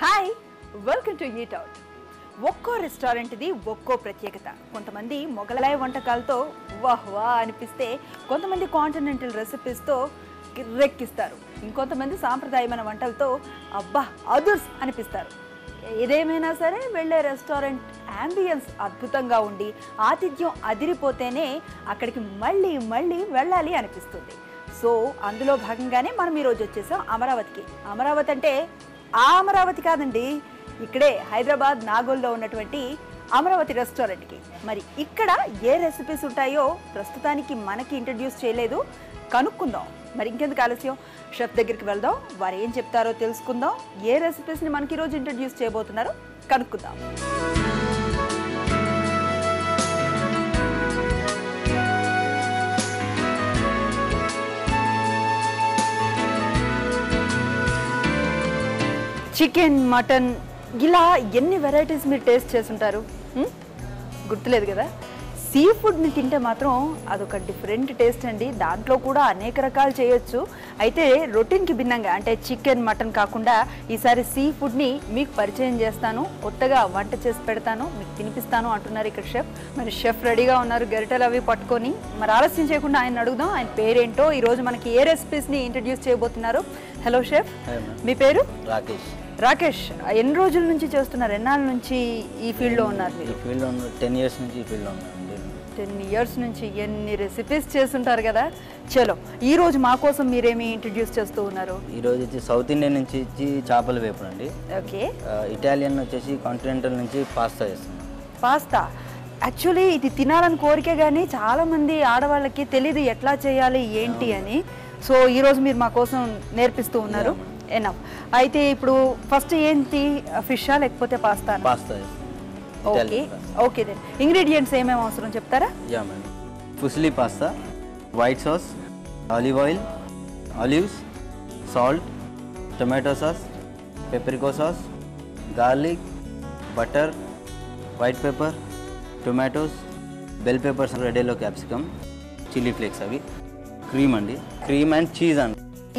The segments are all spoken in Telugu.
Hi welcome to eat out. ఒక్కో రెస్టారెంట్ది ఒక్కో ప్రత్యేకత. కొంతమంది మొగలాయి వంటకాలతో వాహ్ వా అనిపిస్తే, కొంతమంది కాంటినెంటల్ రెసిపీస్తో కిర్రెక్కిస్తారు, ఇంకొంతమంది సాంప్రదాయమైన వంటలతో అబ్బా అదుర్స్ అనిపిస్తారు. ఏదేమైనా సరే వెళ్ళే రెస్టారెంట్ యాంబియన్స్ అద్భుతంగా ఉండి ఆతిథ్యం అదిరిపోతేనే అక్కడికి మళ్ళీ మళ్ళీ వెళ్ళాలి అనిపిస్తుంది. సో అందులో భాగంగానే మనం ఈరోజు వచ్చేసాం అమరావతికి. అమరావతి అంటే ఆ అమరావతి కాదండి, ఇక్కడే హైదరాబాద్ నాగోల్లో ఉన్నటువంటి అమరావతి రెస్టారెంట్కి. మరి ఇక్కడ ఏ రెసిపీస్ ఉంటాయో ప్రస్తుతానికి మనకి ఇంట్రడ్యూస్ చేయలేదు, కనుక్కుందాం. మరి ఇంకెందుకు ఆలస్యం, షెఫ్ దగ్గరికి వెళ్దాం, వారు ఏం చెప్తారో తెలుసుకుందాం. ఏ రెసిపీస్ని మనకి ఈరోజు ఇంట్రడ్యూస్ చేయబోతున్నారో కనుక్కుందాం. చికెన్, మటన్, ఇలా ఎన్ని వెరైటీస్ మీరు టేస్ట్ చేస్తుంటారు, గుర్తులేదు కదా? సీ ఫుడ్ని తింటే మాత్రం అదొక డిఫరెంట్ టేస్ట్ అండి. దాంట్లో కూడా అనేక రకాలు చేయొచ్చు. అయితే రొటీన్కి భిన్నంగా, అంటే చికెన్, మటన్ కాకుండా ఈసారి సీ ఫుడ్ని మీకు పరిచయం చేస్తాను, కొత్తగా వంట చేసి పెడతాను, మీకు తినిపిస్తాను అంటున్నారు ఇక్కడ షెఫ్. మరి షెఫ్ రెడీగా ఉన్నారు గరిటెలు అవి పట్టుకొని. మరి ఆలస్యం చేయకుండా ఆయన అడుగుదాం, ఆయన పేరేంటో, ఈరోజు మనకి ఏ రెసిపీస్ని ఇంట్రడ్యూస్ చేయబోతున్నారు. హలో షెఫ్, మీ పేరు? రాకేష్. రాకేష్, ఎన్ని రోజుల నుంచి చేస్తున్నారు, ఎన్నాళ్ళ నుంచి ఈ ఫీల్డ్లో ఉన్నారు? ఈ ఫీల్డ్లో 10 years నుంచి ఈ ఫీల్డ్లో ఉన్నాను. 10 years నుంచి ఎన్ని రెసిపీస్ చేస్తుంటారు కదా. చలో, ఈరోజు మా కోసం మీరేమి ఇంట్రడ్యూస్ చేస్తూ ఉన్నారు? ఈరోజు వచ్చి సౌత్ ఇండియన్ నుంచి చేపల వేపుడు అండి. ఓకే. ఇటాలియన్ వచ్చేసి కాంటినెంటల్ నుంచి పాస్తా చేస్తున్నాం. పాస్తా యాక్చువల్లీ ఇది తినాలని కోరికే, కానీ చాలామంది ఆడవాళ్ళకి తెలీదు ఎట్లా చేయాలి ఏంటి అని. సో ఈరోజు మీరు మా కోసం నేర్పిస్తూ ఉన్నారు. ఎనఫ్. అయితే ఇప్పుడు ఫస్ట్ ఏంటి, ఫిషా లేకపోతే pasta? Pasta. Okay okay, then ingredients ఏమేమి అవసరం చెప్తారా? Yeah madam. Fusilli pasta, white sauce, olive oil, olives, salt, tomato sauce, paprika sauce, garlic, butter, white pepper, tomatoes, bell peppers, red yellow capsicum, chilli flakes, అవి క్రీమ్ అండి, క్రీమ్ అండ్ చీజ్ అండి.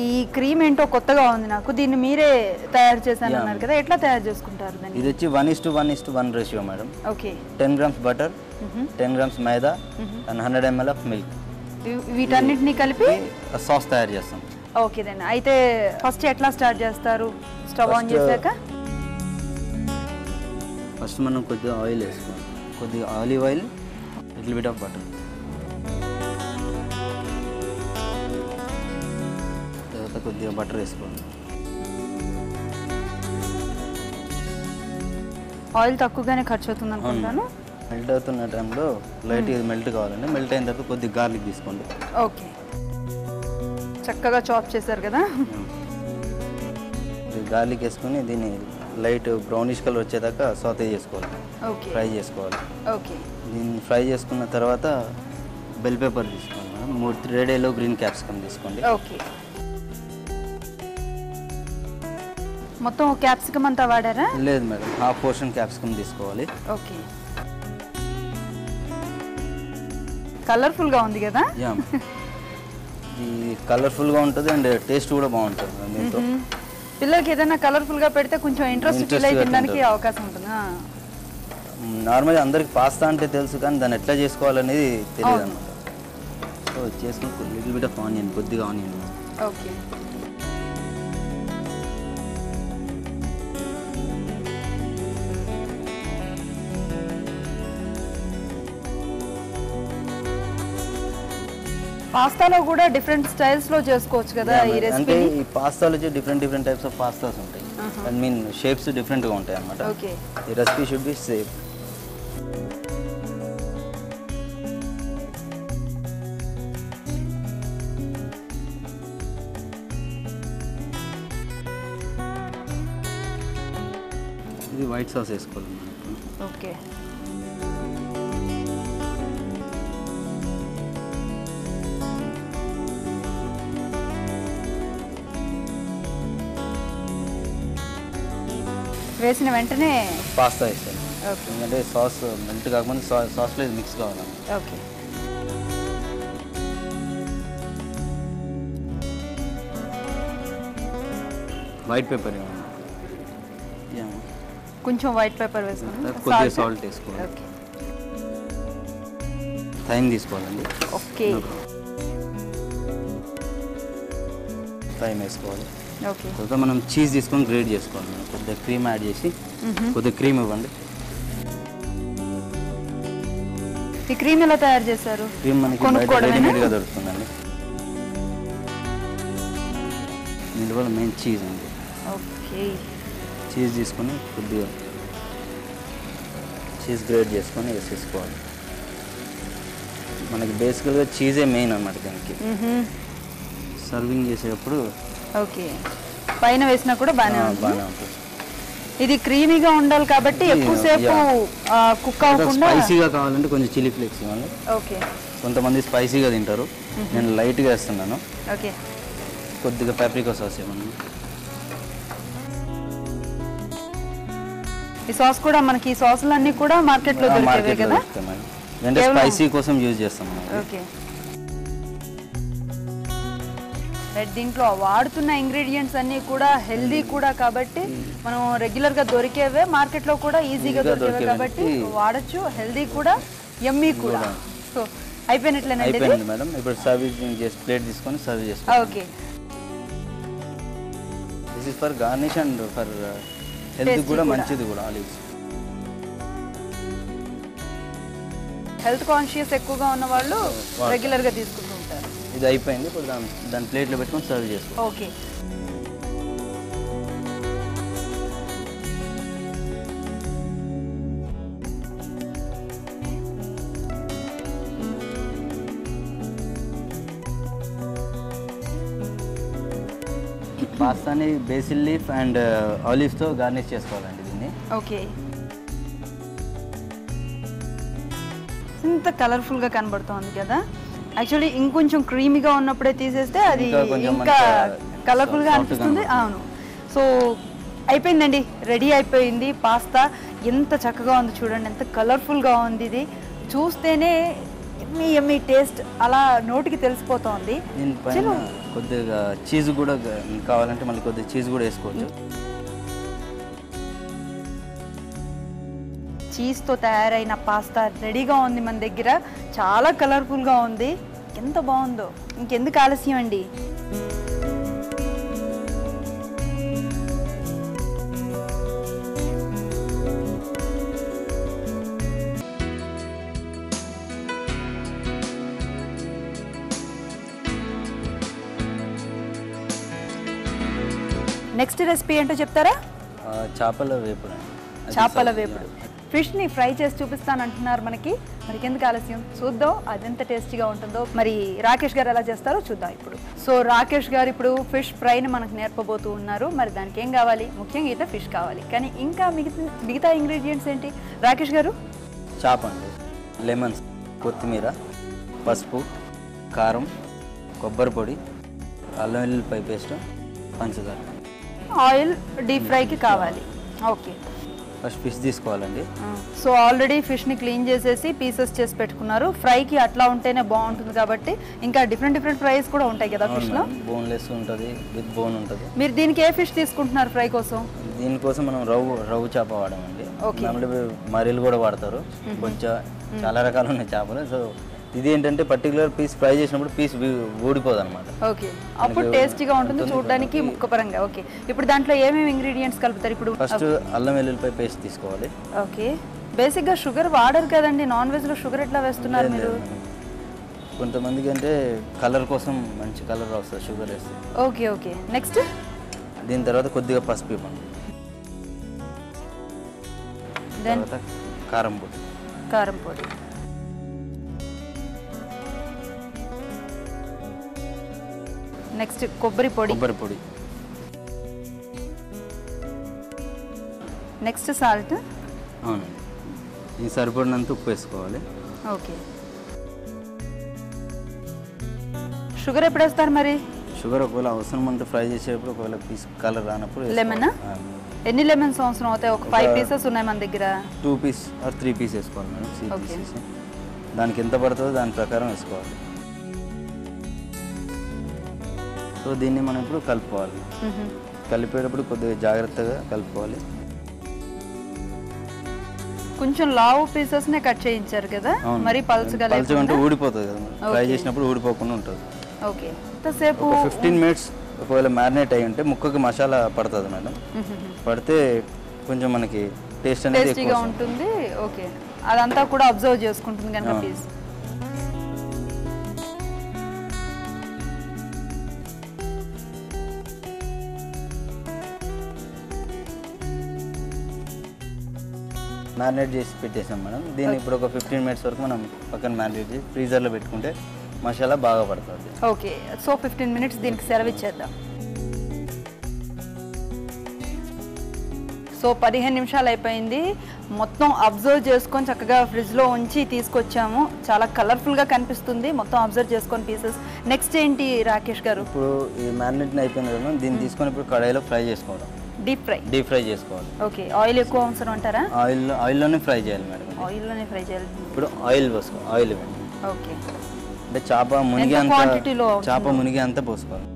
ఈ క్రీమ్ ఏంటో కొత్తగా ఉంది నాకు, దీన్ని మీరే తయారు చేశాను అన్నారు కదా, ఎట్లా తయారు చేసుకుంటారు దాన్ని? ఇది వచ్చి 1:1:1 ratio madam. Okay. 10 grams butter, 10 grams maida and 100 ml of milk, వీటన్నిటిని కలిపి సాస్ తయారు చేస్తాం. Okay then. అయితే ఫస్ట్ ఎట్లా స్టార్ట్ చేస్తారు? స్టవ్ ఆన్ చేశాక ఫస్ట్ మనం కొద్దిగా ఆయిల్ వేసుకోవాలి, కొద్దిగా olive oil, little bit of butter, తర్వాత కొద్దిగా బటర్ వేసుకోవాలి. ఆయిల్ తక్కువగానే ఖర్చు అవుతుంది అనుకుంటాను. మెల్ట్ అవుతున్న టైంలో లైట్ ఇది మెల్ట్ కావాలండి. మెల్ట్ అయిన తర్వాత కొద్దిగా గార్లిక్ తీసుకోండి. ఓకే, చక్కగా చాప్ చేశారు కదా. గార్లిక్ వేసుకొని దీన్ని లైట్ బ్రౌనిష్ కలర్ వచ్చేదాకా సాతే చేసుకోవాలి, ఫ్రై చేసుకోవాలి. ఓకే. దీన్ని ఫ్రై చేసుకున్న తర్వాత బెల్ పెప్పర్ తీసుకోండి madam. 3 red yellow green capsicum తీసుకోండి. ఓకే. మొత్తం క్యాప్సికమ్ అంతా వాడారా? లేదు మేడం, హాఫ్ పోర్షన్ క్యాప్సికమ్ తీసుకోవాలి. ఓకే. కలర్ఫుల్గా ఉంది కదా. యా, ఇది కలర్ఫుల్గా ఉంటుంది అండ్ టేస్ట్ కూడా బాగుంటుంది మేడం. దీంతో పిల్లలకి ఏదైనా కలర్ఫుల్గా పెడితే కొంచెం ఇంట్రెస్ట్ ఫీల్ అయి తినడానికి అవకాశం ఉంటుంది. నార్మల్గా అందరికి పాస్తా అంటే తెలుసు, కానీ దాన్ని ఎట్లా చేసుకోవాలనేది తెలియదు అనమాట. సో చేసుకుని లిటిల్ బిట్ ఆఫ్ ఆనియన్, కొద్దిగా ఆనియన్. ఓకే. పాస్తాలో కూడా డిఫరెంట్ స్టైల్స్ లో చేసుకోవచ్చు కదా ఈ రెసిపీ. అంటే ఈ పాస్తాలో వచ్చి డిఫరెంట్ టైప్స్ ఆఫ్ పాస్తాస్ ఉంటాయి. ఐ మీన్ షేప్స్ డిఫరెంట్ గా ఉంటాయి అన్నమాట. ఓకే. ఈ రెసిపీ షుడ్ బి సేమ్. ఇది వైట్ సాస్ వేసుకోవాలి మనం. ఓకే. వేసిన వెంటనే పాస్తా వేసాను, ఎందుకంటే సాస్ మెల్ట్ కాకముందు సాస్లో ఇది మిక్స్ కావాలి. ఓకే. వైట్ పెప్పర్ కొంచెం వైట్ పేపర్ వేసుకుని కొద్దిగా సాల్ట్ వేసుకోవాలి. ఓకే థైమ్ తీసుకోవాలండి. ఓకే థైమ్ వేసుకోవాలి. ఓకే తర్వాత మనం చీజ్ తీసుకొని గ్రేట్ చేసుకోవాలి. కొద్దిగా క్రీమ్ యాడ్ చేసి కొద్దిగా క్రీమ్ ఇవ్వండి. ఈ క్రీమ్ ఎలా తయారు చేశారు? క్రీమ్ మనకి బయట రెడీమేడ్గా దొరుకుతుందండి. దీనిలో మెయిన్ చీజ్ అండి. ఓకే చీజ్ తీసుకొని కొద్దిగా చీజ్ గ్రేట్ చేసుకొని వేసేసుకోవాలి. మనకి బేసికల్గా చీజే మెయిన్ అన్నమాట దానికి. సర్వింగ్ చేసేటప్పుడు ఓకే పైన వేసినా కూడా బాగానే ఉంటుంది. ఇది క్రీమీగా ఉండాలి కాబట్టి ఎక్కువసేపు కుక్ అవ్వకుండా. స్పైసీగా కావాలంటే కొంచెం చిల్లీ ఫ్లేక్స్ ఇవ్వండి. ఓకే కొంతమంది స్పైసీగా తింటారు, నేను లైట్గా వేస్తున్నాను. ఓకే కొద్దిగా పాప్రికా సాస్ ఇవ్వండి. ఈ సాస్ కూడా మనకి ఈ సాసులన్నీ కూడా మార్కెట్లో దొరికేవే కదా? అంటే స్పైసీ కోసం యూజ్ చేస్తాం. ఓకే దీంట్లో వాడుతున్న ఇంగ్రీడియంట్స్ అన్నీ కూడా హెల్దీ కూడా కాబట్టి మనం రెగ్యులర్గా దొరికేవే, మార్కెట్లో కూడా ఈజీగా దొరికేవే కాబట్టి వాడచ్చు. హెల్దీ కూడా యమ్మీ కూడా. సో అయిపోయినట్లేనండి మేడం. ఇప్పుడు సర్వింగ్ చేసి ప్లేట్ తీసుకొని సర్వ్ చేసుకోవాలి. Okay this is for garnish and for health కూడా మంచిది కూడా. ఆలివ్స్ హెల్త్ కాన్షియస్ ఎక్కువగా ఉన్న వాళ్ళు రెగ్యులర్గా తీసుకుంటూ ఉంటారు. ఇది అయిపోయింది. ఇప్పుడు దాని ప్లేట్లో పెట్టుకొని సర్వ్ చేసుకోవాలి. ఓకే పాస్తాని బేసిల్ లీఫ్ అండ్ ఆలివ్స్తో గార్నిష్ చేసుకోవాలండి దీన్ని. ఓకే ఇంత కలర్ఫుల్గా కనబడుతోంది కదా. యాక్చువల్లీ ఇంకొంచెం క్రీమీగా ఉన్నప్పుడే తీసేస్తే అది ఇంకా కలర్ఫుల్గా అనిపిస్తుంది. అవును. సో అయిపోయిందండి, రెడీ అయిపోయింది పాస్తా. ఎంత చక్కగా ఉంది చూడండి, ఎంత కలర్ఫుల్గా ఉంది. ఇది చూస్తేనే ఎమ్మీ ఎమ్మీ టేస్ట్ అలా నోటికి తెలిసిపోతోంది. దీనిపైన కొద్దిగా చీజ్ కూడా కావాలంటే మళ్ళీ కొద్దిగా చీజ్ కూడా వేసుకోవచ్చు. చీజ్తో తయారైన పాస్తా రెడీగా ఉంది మన దగ్గర. చాలా కలర్ఫుల్గా ఉంది, ఎంత బాగుందో. ఇంకెందుకు ఆలస్యం అండి. నెక్స్ట్ రెసిపీ ఏంటో చెప్తారా? చేపల వేపుడు. చేపల వేపుడు. ఫిష్ని ఫ్రై చేసి చూపిస్తానంటున్నారు మనకి. మరి ఎందుకు ఆలస్యం, చూద్దాం అదెంత టేస్టీగా ఉంటుందో. మరి రాకేష్ గారు ఎలా చేస్తారో చూద్దాం ఇప్పుడు. సో రాకేష్ గారు ఇప్పుడు ఫిష్ ఫ్రైని మనకు నేర్పబోతూ ఉన్నారు. మరి దానికి ఏం కావాలి? ముఖ్యంగా అయితే ఫిష్ కావాలి, కానీ ఇంకా మిగతా ఇంగ్రీడియంట్స్ ఏంటి రాకేష్ గారు? చేప అండి, లెమన్స్, కొత్తిమీర, పసుపు, కారం, కొబ్బరి పొడి, అల్లం వెల్లుల్లిపాయ పేస్ట్, పంచదార. ఆయిల్ డీప్ ఫ్రైకి కావాలి. ఓకే ఫస్ట్ ఫిష్ తీసుకోవాలండి. సో ఆల్రెడీ ఫిష్ని క్లీన్ చేసేసి పీసెస్ చేసి పెట్టుకున్నారు. ఫ్రైకి అట్లా ఉంటేనే బాగుంటుంది కాబట్టి. ఇంకా డిఫరెంట్ ఫ్రైస్ కూడా ఉంటాయి కదా ఫిష్లో? బోన్లెస్ ఉంటుంది, విత్ బోన్ ఉంటుంది. మీరు దీనికి ఏ ఫిష్ తీసుకుంటున్నారు ఫ్రై కోసం? దీనికోసం మనం రవ్వు చేప వాడమండి. మరీలు కూడా వాడతారు, కొంచెం చాలా రకాలు ఉన్నాయి చేపలు. సో ఇది ఏంటంటే పర్టికులర్ పీస్ ఫ్రై చేసినప్పుడు పీస్ ఊడిపోదు అనమాట. ఓకే, అప్పుడు టేస్టీగా ఉంటుంది చూడడానికి ముక్కపరంగా. ఓకే, ఇప్పుడు దాంట్లో ఏమేమి ఇంగ్రీడియంట్స్ కలుపుతారు? ఇప్పుడు ఫస్ట్ అల్లం వెల్లుల్లిపాయ పేస్ట్ తీసుకోవాలి. ఓకే, బేసిక్గా షుగర్ వాడరు కదండి నాన్ వెజ్లో, షుగర్ ఎట్లా వేస్తున్నారు మీరు? కొంతమందికి అంటే కలర్ కోసం మంచి కలర్ వస్తుంది షుగర్ వేస్తే. ఓకే ఓకే, నెక్స్ట్ దీని తర్వాత కొద్దిగా పసుపు ఇవ్వండి. తర్వాత కారం పొడి, నెక్స్ట్ కొబ్బరి పొడి, నెక్స్ట్ సాల్ట్. అవునండి, ఇది సరిపడినంత ఉప్పు వేసుకోవాలి. ఓకే, షుగర్ ఎప్పుడు వేస్తారు మరి? షుగర్ ఒకవేళ అవసరం అంతా ఫ్రై చేసేటప్పుడు, ఒకవేళ పీస్ కలర్ రానప్పుడు. లెమన్ ఎన్ని లెమన్స్ అవసరం అవుతాయి? ఒక 5 పీసెస్ ఉన్నాయి మన దగ్గర. 2 పీస్ ఆర్ 3 పీస్ వేసుకోవాలి మేడం. దానికి ఎంత పడుతుందో దాని ప్రకారం వేసుకోవాలి. సో దీన్ని మనం ఇప్పుడు కలుపుకోవాలి. కలిపేటప్పుడు కొద్దిగా జాగ్రత్తగా కలుపుకోవాలి. కొంచెం లావు పీసెస్ నే కట్ చేయించారు కదా, మరి పల్చగా అంటే ఊడిపోతుంది కదా, ఫ్రై చేసినప్పుడు ఊడిపోకుండా ఉంటుంది. ఓకే, ఎంతసేపు? 15 minutes. ఒకవేళ మ్యారినేట్ అయి ఉంటే ముక్కకి మసాలా పడుతుంది మేడం, పడితే కొంచెం మనకి టేస్ట్ అనేది టేస్టీగా ఉంటుంది. ఓకే, అదంతా కూడా అబ్జర్వ్ చేసుకుంటుంది కనుక పీస్. మ్యారినేట్ చేసి పెట్టేసాం మేడం. దీన్ని ఇప్పుడు ఒక 15 minutes వరకు మనం పక్కన మ్యారినేట్ చేసి ఫ్రీజర్లో పెట్టుకుంటే మసాలా బాగా పడుతుంది. ఓకే, సో 15 minutes దీనికి సర్వ్ ఇచ్చేద్దాం. సో 15 నిమిషాలు అయిపోయింది. మొత్తం అబ్జర్వ్ చేసుకొని చక్కగా ఫ్రిడ్జ్లో ఉంచి తీసుకొచ్చాము. చాలా కలర్ఫుల్గా కనిపిస్తుంది, మొత్తం అబ్జర్వ్ చేసుకొని పీసెస్. నెక్స్ట్ ఏంటి రాకేష్ గారు? ఇప్పుడు ఈ మ్యారినేట్ అయిపోయింది కదా, దీన్ని తీసుకొని ఇప్పుడు కడాయిలో ఫ్రై చేసుకోవడం. డీప్ ఫ్రై చేసుకోవాలి. ఓకే, ఆయిల్ ఎక్కువ అవసరం అంటారా? ఆయిల్లోనే ఫ్రై చేయాలి మేడం. ఆయిల్లోనే ఫ్రై చేయాలి. ఇప్పుడు ఆయిల్ పోసుకోవాలి. ఆయిల్ ఓకే, అంటే చేప మునిగే అంతా పోసుకోవాలి.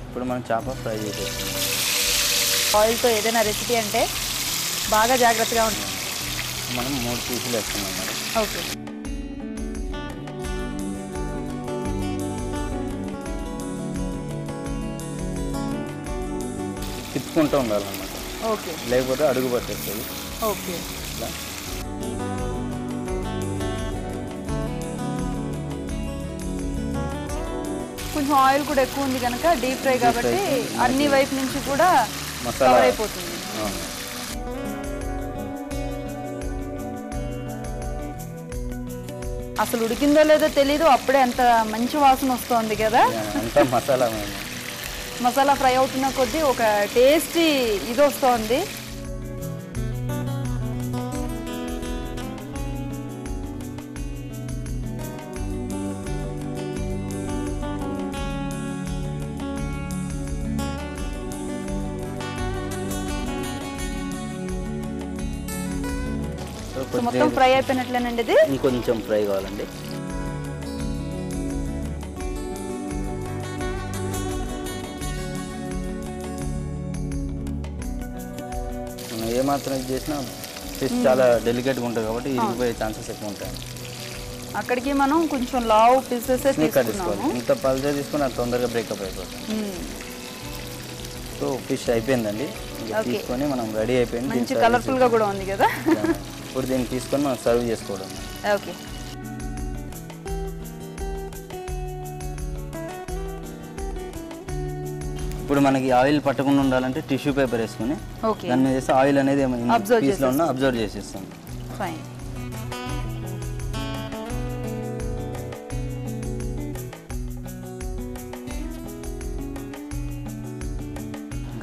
ఇప్పుడు మనం చేప ఫ్రై చేసేస్తాం. ఆయిల్తో ఏదైనా రెసిపీ అంటే బాగా జాగ్రత్తగా ఉంటుంది. మనం 3 పీసులు వేస్తున్నాం మేడం. ఓకే, తిప్పుకుంటూ ఉండాలన్నమాట. ఓకే, లేకపోతే అడుగు పట్టేస్తుంది. ఓకే, ఇట్లా కొంచెం ఆయిల్ కూడా ఎక్కువ ఉంది కనుక డీప్ ఫ్రై కాబట్టి అన్ని వైపు నుంచి కూడా మసాలా అయిపోతుంది. అసలు ఉడికిందో లేదో తెలీదు, అప్పుడే అంత మంచి వాసన వస్తుంది కదా. మసాలా ఫ్రై అవుతున్న కొద్దీ ఒక టేస్టీ ఇది వస్తుంది. మొత్తం ఫ్రై అయిపోయినట్లేనండి. ఇది ఇంకొంచెం ఫ్రై కావాలండి. మనం ఏమాత్రం ఇది చేసినా ఫిష్ చాలా డెలికేట్గా ఉంటుంది కాబట్టి ఇరిగిపోయే ఛాన్సెస్ ఎక్కువ ఉంటాయి. అక్కడికి మనం కొంచెం లావు పీసెస్ తీసుకోవాలి. ఇంత పల్చగా తీసుకుని అది తొందరగా బ్రేకప్ అయిపోతుంది. సో ఫిష్ అయిపోయిందండి, తీసుకొని మనం రెడీ అయిపోయింది. మంచి కలర్ఫుల్గా కూడా ఉంది కదా. ఇప్పుడు దీన్ని తీసుకొని మనం సర్వ్ చేసుకోవడం. ఓకే, ఇప్పుడు మనకి ఆయిల్ పట్టకుండా ఉండాలంటే టిష్యూ పేపర్ వేసుకుని దాని మీద వేస్తే ఆయిల్ అనేది పీస్లో ఉన్న అబ్జర్వ్ చేసేస్తాం. ఫైన్.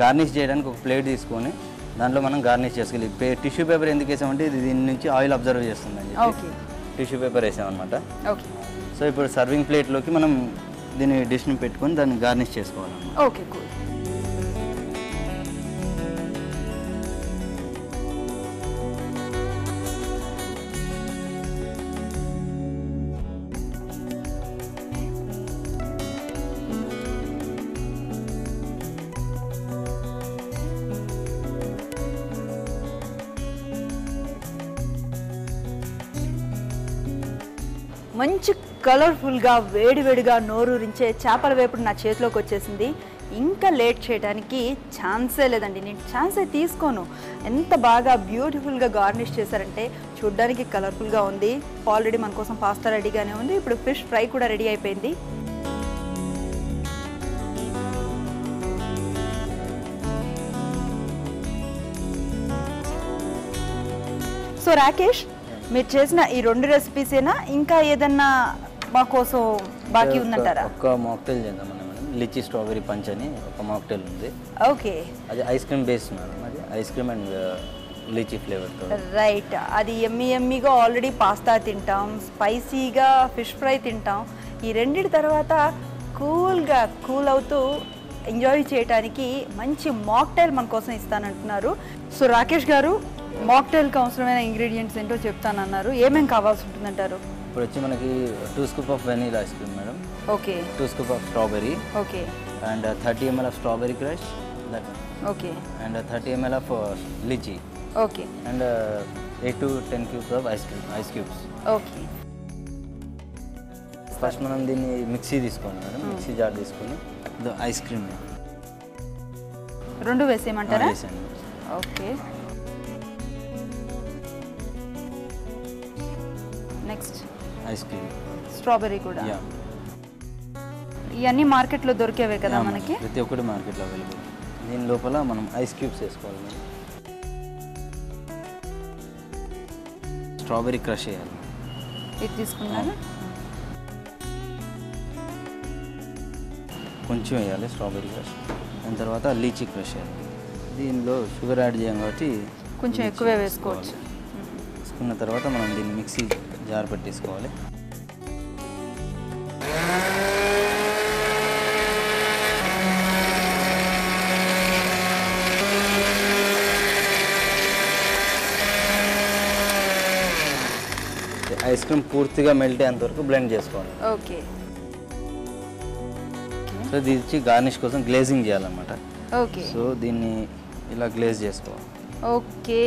గార్నిష్ చేయడానికి ఒక ప్లేట్ తీసుకొని దాంట్లో మనం గార్నిష్ చేసుకోవాలి. టిష్యూ పేపర్ ఎందుకు వేసామంటే ఇది దీని నుంచి ఆయిల్ అబ్జర్వ్ చేస్తుందని చెప్పి టిష్యూ పేపర్ వేసామన్నమాట. సో ఇప్పుడు సర్వింగ్ ప్లేట్లోకి మనం దీన్ని డిష్ని పెట్టుకొని దాన్ని గార్నిష్ చేసుకోవాలన్నమాట. Okay, cool. మంచి కలర్ఫుల్గా వేడివేడిగా నోరూరించే చేపల వేపుడు నా చేతిలోకి వచ్చేసింది. ఇంకా లేట్ చేయడానికి ఛాన్సే లేదండి, నేను ఛాన్సే తీసుకోను. ఎంత బాగా బ్యూటిఫుల్గా గార్నిష్ చేశారంటే చూడ్డానికి కలర్ఫుల్గా ఉంది. ఆల్రెడీ మన కోసం పాస్తా రెడీగానే ఉంది. ఇప్పుడు ఫిష్ ఫ్రై కూడా రెడీ అయిపోయింది. సో రాకేష్, మీరు చేసిన ఈ 2 రెసిపీసేనా, ఇంకా ఏదన్నా మా కోసం బాకీ ఉందంటారా? ఒక మాక్టైల్ చేద్దామని మేడం. లిచీ స్ట్రాబెరీ పంచ్ అని ఒక మాక్టైల్ ఉంది. ఓకే, అది ఐస్ క్రీమ్ బేస్ మేడం. అది ఐస్ క్రీమ్ అండ్ లీచీ ఫ్లేవర్తో. రైట్, అది ఎమ్మీగా ఆల్రెడీ పాస్తా తింటాం, స్పైసీగా ఫిష్ ఫ్రై తింటాం. ఈ రెండిటి తర్వాత కూల్గా కూల్ అవుతూ ఎంజాయ్ చేయడానికి మంచి మాక్టైల్ మన కోసం ఇస్తానంటున్నారు. సో రాకేష్ గారు, మాక్టైల్కి అవసరమైన ఇంగ్రీడియంట్స్ ఏంటో చెప్తానన్నారు. ఏమేమి కావాల్సి ఉంటుందంటారు? ఇప్పుడు వచ్చి మనకి 2 scoop of vanilla ice cream madam, okay 2 scoop of strawberry okay and 30 ml of strawberry crush that okay and 30 ml of lychee okay and 8 to 10 cubes of ice cubes. Okay first మనం దీన్ని మిక్సీ తీసుకోండి మేడం, మిక్సీ జార్ తీసుకొని ఐస్ క్రీమ్ రెండు వేసేయమంటారా? వేసాను. Okay next ice cream strawberry కూడా. యా, ఇవన్నీ మార్కెట్లో దొరికేవే కదా మనకి? ప్రతి ఒక్కటి మార్కెట్లో అవైలబుల్. దీని లోపల మనం ఐస్ క్యూబ్స్ వేసుకోవాలి మేడం. స్ట్రాబెరీ క్రష్ చేయాలి. ఇది తీసుకున్నారా? కొంచెం వేయాలి స్ట్రాబెరీ క్రష్. దాని తర్వాత లీచీ క్రష్ వేయాలి. దీనిలో షుగర్ యాడ్ చేయం కాబట్టి కొంచెం ఎక్కువే వేసుకోవచ్చు. వేసుకున్న తర్వాత మనం దీన్ని మిక్సీ జార్ పెట్టేసుకోవాలి. ఐస్ క్రీమ్ పూర్తిగా మెల్ట్ అయ్యేంత వరకు బ్లెండ్ చేసుకోవాలి. ఓకే. సో ఇది ఇచ్చి గార్నిష్ కోసం గ్లేజింగ్ చేయాలన్నమాట. ఓకే. సో దీన్ని ఇలా గ్లేజ్ చేసుకోవాలి. ఓకే.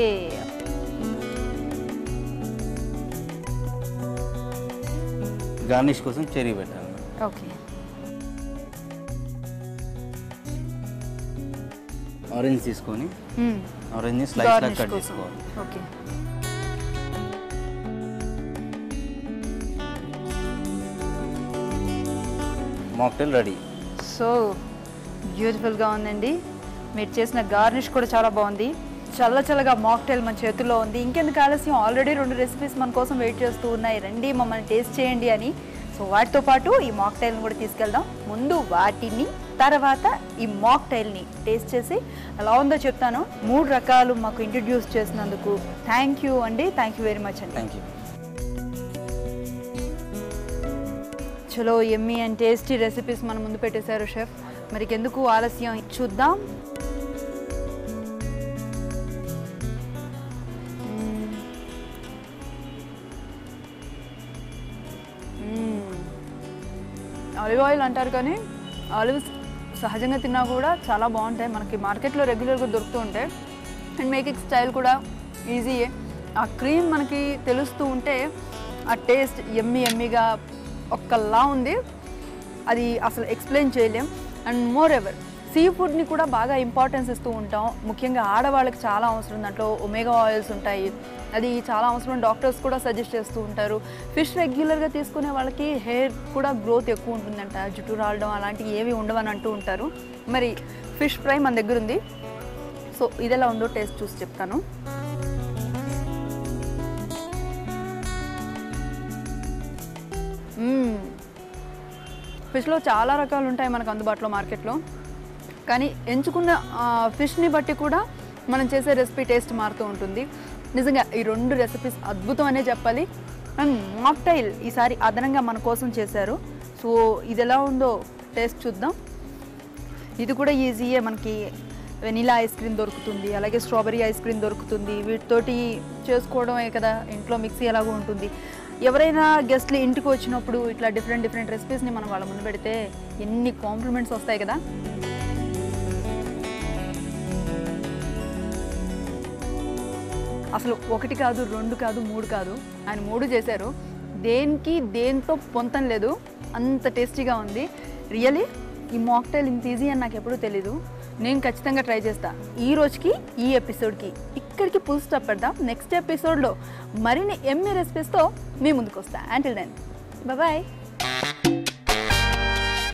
గార్నిష్ కోసం చెర్రీ పెట్టాలి. ఓకే. ఆరెంజ్ తీసుకొని ఆరెంజ్ స్లైస్ లా కట్ చేసుకోవాలి. ఓకే. Mocktail ready. సో బ్యూటిఫుల్గా ఉందండి. మీరు చేసిన గార్నిష్ కూడా చాలా బాగుంది. చల్లగా మాక్టైల్ మన చేతుల్లో ఉంది. ఇంకెందుకు ఆలస్యం, ఆల్రెడీ 2 రెసిపీస్ మన కోసం వెయిట్ చేస్తూ ఉన్నాయి. రండి మమ్మల్ని టేస్ట్ చేయండి అని. సో వాటితో పాటు ఈ మాక్టైల్ని కూడా తీసుకెళ్దాం. ముందు వాటిని, తర్వాత ఈ మాక్టైల్ని టేస్ట్ చేసి ఎలా ఉందో చెప్తాను. 3 రకాలు మాకు ఇంట్రడ్యూస్ చేసినందుకు థ్యాంక్ యూ అండి. థ్యాంక్ యూ వెరీ మచ్ అండి. Thank you. చలో ఎమ్మీ అండ్ టేస్టీ రెసిపీస్ మన ముందు పెట్టేశారు షెఫ్. మరి ఎందుకు ఆలస్యం, చూద్దాం. ఆలివ్ ఆయిల్ అంటారు కానీ ఆలివ్స్ సహజంగా తిన్నా కూడా చాలా బాగుంటాయి. మనకి మార్కెట్లో రెగ్యులర్గా దొరుకుతూ ఉంటాయి. అండ్ మేకింగ్ స్టైల్ కూడా ఈజీయే. ఆ క్రీమ్ మనకి తెలుస్తూ ఉంటే ఆ టేస్ట్ ఎమ్మీగా ఒక్కలా ఉంది. అది అసలు ఎక్స్ప్లెయిన్ చేయలేం. అండ్ మోర్ ఎవర్ సీ ఫుడ్ని కూడా బాగా ఇంపార్టెన్స్ ఇస్తూ ఉంటాం. ముఖ్యంగా ఆడవాళ్ళకి చాలా అవసరం. దాంట్లో ఒమేగా ఆయిల్స్ ఉంటాయి, అది చాలా అవసరం. డాక్టర్స్ కూడా సజెస్ట్ చేస్తూ ఉంటారు. ఫిష్ రెగ్యులర్గా తీసుకునే వాళ్ళకి హెయిర్ కూడా గ్రోత్ ఎక్కువ ఉంటుందంట, జుట్టు రావడం అలాంటివి ఏవి ఉండవని అంటూ ఉంటారు. మరి ఫిష్ ఫ్రై మన దగ్గర ఉంది. సో ఇది ఎలా ఉందో టేస్ట్ చూసి చెప్తాను. ఫిష్లో చాలా రకాలు ఉంటాయి మనకు అందుబాటులో మార్కెట్లో. కానీ ఎంచుకున్న ఫిష్ని బట్టి కూడా మనం చేసే రెసిపీ టేస్ట్ మారుతూ ఉంటుంది. నిజంగా ఈ 2 రెసిపీస్ అద్భుతం అనే చెప్పాలి. అండ్ మాక్టైల్ ఈసారి అదనంగా మన కోసం చేశారు. సో ఇది ఎలా ఉందో టేస్ట్ చూద్దాం. ఇది కూడా ఈజీయే. మనకి వెనీలా ఐస్ క్రీమ్ దొరుకుతుంది, అలాగే స్ట్రాబెరీ ఐస్ క్రీమ్ దొరుకుతుంది. వీటితోటి చేసుకోవడమే కదా, ఇంట్లో మిక్సీ ఎలాగో ఉంటుంది. ఎవరైనా గెస్ట్లు ఇంటికి వచ్చినప్పుడు ఇట్లా డిఫరెంట్ రెసిపీస్ని మనం వాళ్ళ ముందు పెడితే ఎన్ని కాంప్లిమెంట్స్ వస్తాయి కదా. అసలు 1 కాదు, 2 కాదు, 3 కాదు, ఆయన 3 చేశారు. దేంతో పొంతం లేదు, అంత టేస్టీగా ఉంది. రియలీ ఈ మాక్టైల్ ఇంత ఈజీ అని నాకు ఎప్పుడూ తెలీదు. నేను ఖచ్చితంగా ట్రై చేస్తా. ఈ రోజుకి, ఈ ఎపిసోడ్కి ఇక్కడికి ఫుల్ స్టాప్ పెడదాం. నెక్స్ట్ ఎపిసోడ్లో మరిన్ని ఎమ్మీ రెసిపీస్తో మీ ముందుకు వస్తా. Until then bye.